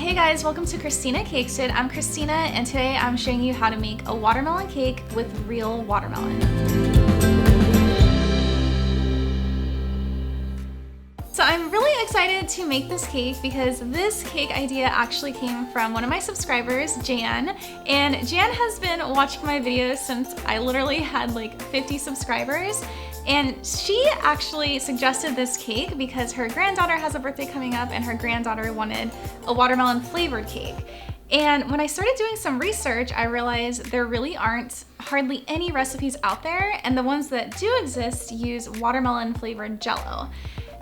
Hey guys, welcome to Christina Cakes It. I'm Christina and today I'm showing you how to make a watermelon cake with real watermelon. So I'm really excited to make this cake because this cake idea actually came from one of my subscribers, Jan. And Jan has been watching my videos since I literally had like 50 subscribers. And she actually suggested this cake because her granddaughter has a birthday coming up and her granddaughter wanted a watermelon flavored cake. And when I started doing some research, I realized there really aren't hardly any recipes out there, and the ones that do exist use watermelon flavored jello.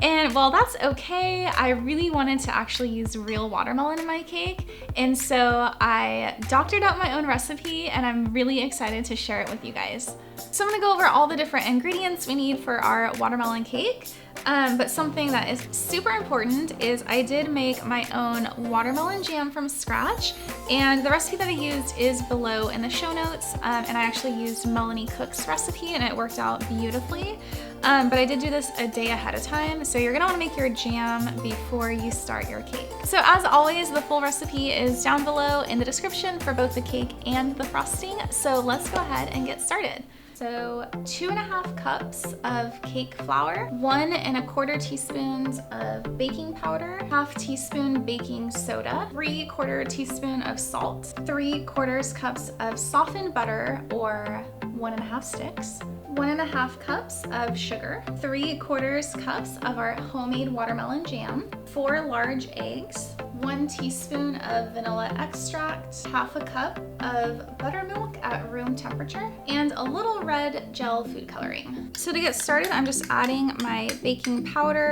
And while that's okay, I really wanted to actually use real watermelon in my cake. And so I doctored up my own recipe and I'm really excited to share it with you guys. So I'm gonna go over all the different ingredients we need for our watermelon cake. But something that is super important is I did make my own watermelon jam from scratch, and the recipe that I used is below in the show notes, and I actually used Melanie Cook's recipe and it worked out beautifully. But I did do this a day ahead of time, so you're gonna wanna make your jam before you start your cake. So as always, the full recipe is down below in the description for both the cake and the frosting, so let's go ahead and get started. So 2½ cups of cake flour, 1 1/4 teaspoons of baking powder, 1/2 teaspoon baking soda, 3/4 teaspoon of salt, 3/4 cups of softened butter or 1½ sticks, 1½ cups of sugar, 3/4 cups of our homemade watermelon jam, 4 large eggs, 1 teaspoon of vanilla extract, 1/2 cup of buttermilk at room temperature, and a little red gel food coloring. So to get started, I'm just adding my baking powder,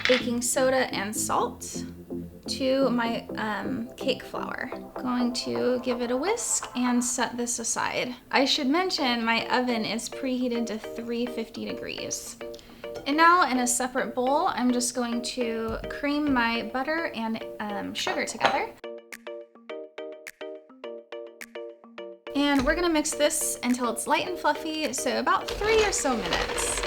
baking soda, and salt to my cake flour. Going to give it a whisk and set this aside. I should mention my oven is preheated to 350 degrees. And now in a separate bowl, I'm just going to cream my butter and sugar together. And we're gonna mix this until it's light and fluffy, so about 3 or so minutes.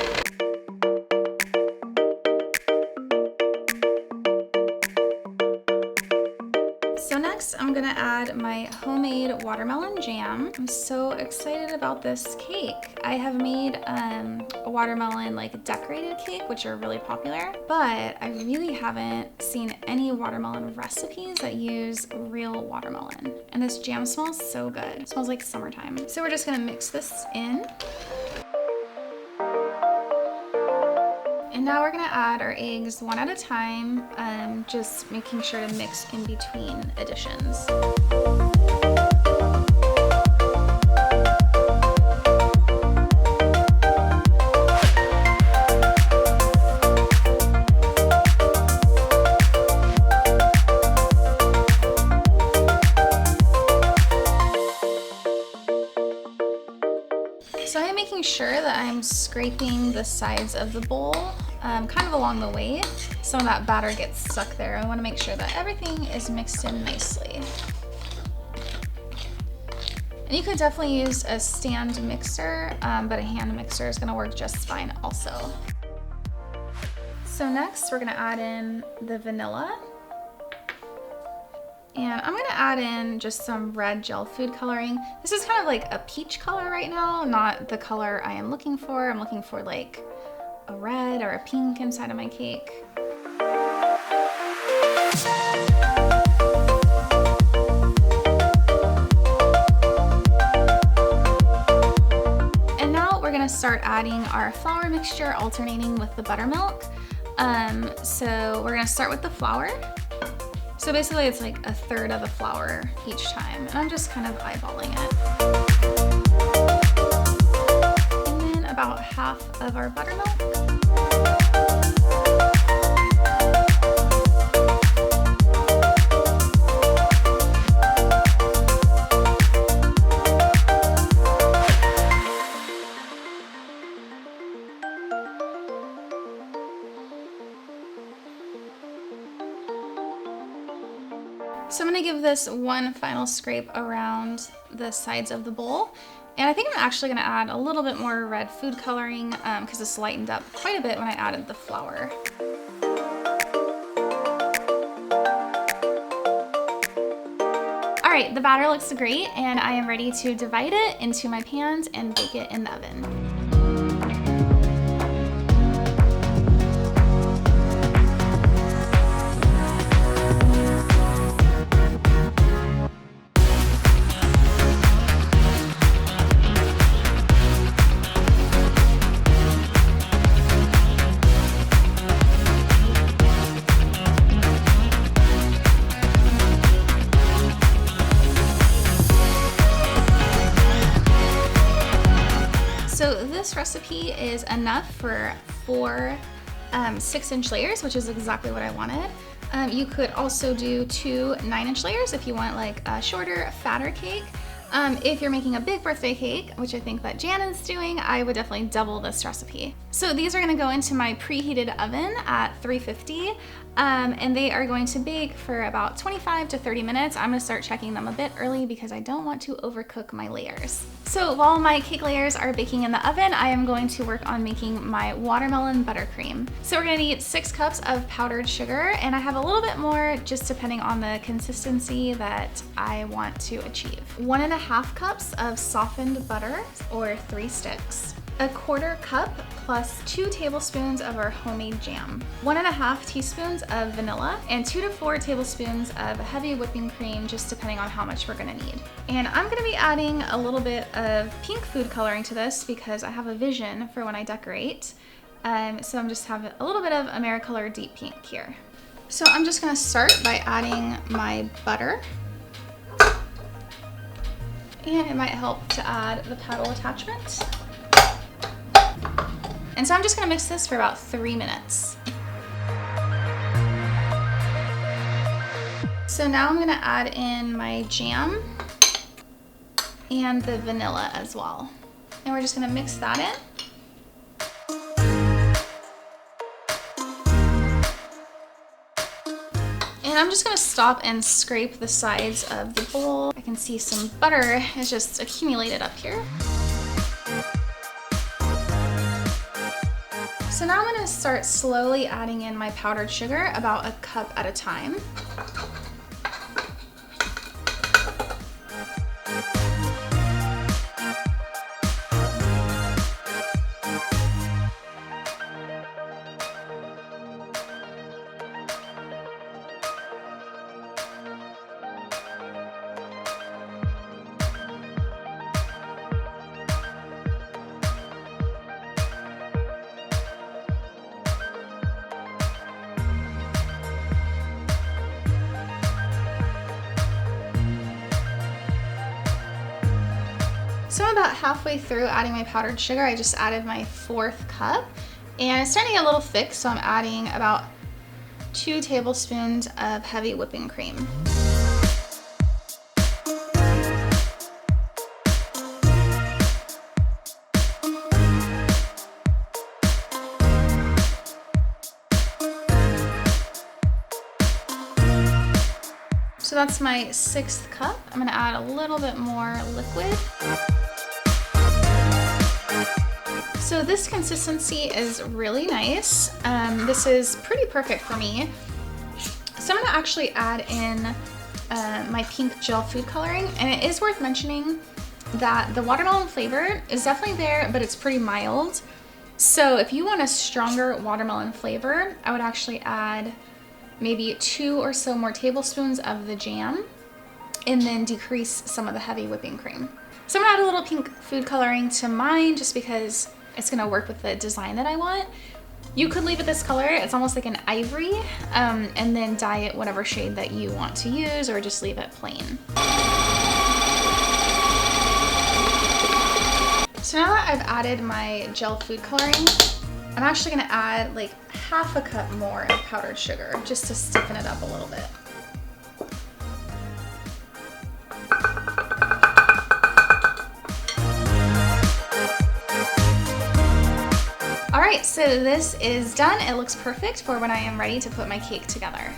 So next, I'm gonna add my homemade watermelon jam. I'm so excited about this cake. I have made a watermelon like decorated cake, which are really popular, but I really haven't seen any watermelon recipes that use real watermelon. And this jam smells so good. It smells like summertime. So we're just gonna mix this in. And now we're gonna add our eggs one at a time, just making sure to mix in between additions. So I'm making sure that I'm scraping the sides of the bowl, kind of along the way. Some of that batter gets stuck there. I want to make sure that everything is mixed in nicely. And you could definitely use a stand mixer, but a hand mixer is going to work just fine also. So next we're going to add in the vanilla. And I'm gonna add in just some red gel food coloring. This is kind of like a peach color right now, not the color I am looking for. I'm looking for like a red or a pink inside of my cake. And now we're gonna start adding our flour mixture, alternating with the buttermilk. So we're gonna start with the flour. So basically it's like 1/3 of the flour each time, and I'm just kind of eyeballing it. And then about 1/2 of our buttermilk. So I'm gonna give this one final scrape around the sides of the bowl. And I think I'm actually gonna add a little bit more red food coloring because this lightened up quite a bit when I added the flour. right, the batter looks great and I am ready to divide it into my pans and bake it in the oven. So this recipe is enough for 4 6-inch layers, which is exactly what I wanted. You could also do 2 9-inch layers if you want like a shorter, fatter cake. If you're making a big birthday cake, which I think that Jan is doing, I would definitely double this recipe. So these are gonna go into my preheated oven at 350, and they are going to bake for about 25 to 30 minutes. I'm gonna start checking them a bit early because I don't want to overcook my layers. So while my cake layers are baking in the oven, I am going to work on making my watermelon buttercream. So we're gonna need 6 cups of powdered sugar, and I have a little bit more just depending on the consistency that I want to achieve. 1.5 cups of softened butter, or 3 sticks. 1/4 cup plus 2 tablespoons of our homemade jam. 1.5 teaspoons of vanilla, and 2 to 4 tablespoons of heavy whipping cream, just depending on how much we're gonna need. And I'm gonna be adding a little bit of pink food coloring to this because I have a vision for when I decorate. So I'm just having a little bit of AmeriColor Deep Pink here. So I'm just gonna start by adding my butter. And it might help to add the paddle attachment. And so I'm just gonna mix this for about 3 minutes. So now I'm gonna add in my jam and the vanilla as well. And we're just gonna mix that in. And I'm just gonna stop and scrape the sides of the bowl. I can see some butter has just accumulated up here. So now I'm gonna start slowly adding in my powdered sugar, about 1 cup at a time. So I'm about halfway through adding my powdered sugar. I just added my 4th cup, and it's starting to get a little thick, so I'm adding about 2 tablespoons of heavy whipping cream. So that's my 6th cup. I'm gonna add a little bit more liquid. So this consistency is really nice. This is pretty perfect for me. So I'm gonna actually add in my pink gel food coloring, and it is worth mentioning that the watermelon flavor is definitely there, but it's pretty mild. So if you want a stronger watermelon flavor, I would actually add maybe 2 or so more tablespoons of the jam, and then decrease some of the heavy whipping cream. So I'm gonna add a little pink food coloring to mine just because it's gonna work with the design that I want. You could leave it this color, it's almost like an ivory, and then dye it whatever shade that you want to use, or just leave it plain. So now that I've added my gel food coloring, I'm actually gonna add like 1/2 cup more of powdered sugar just to stiffen it up a little bit. All right, so this is done. It looks perfect for when I am ready to put my cake together.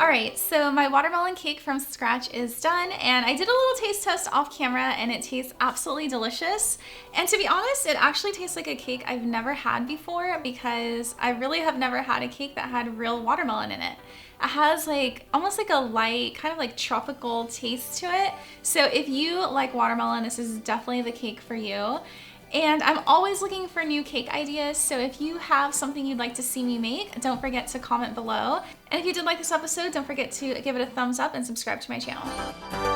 All right, so my watermelon cake from scratch is done, and I did a little taste test off camera and it tastes absolutely delicious. And to be honest, it actually tastes like a cake I've never had before because I really have never had a cake that had real watermelon in it. It has like almost like a light, kind of like tropical taste to it. So if you like watermelon, this is definitely the cake for you. And I'm always looking for new cake ideas, so if you have something you'd like to see me make, don't forget to comment below. And if you did like this episode, don't forget to give it a thumbs up and subscribe to my channel.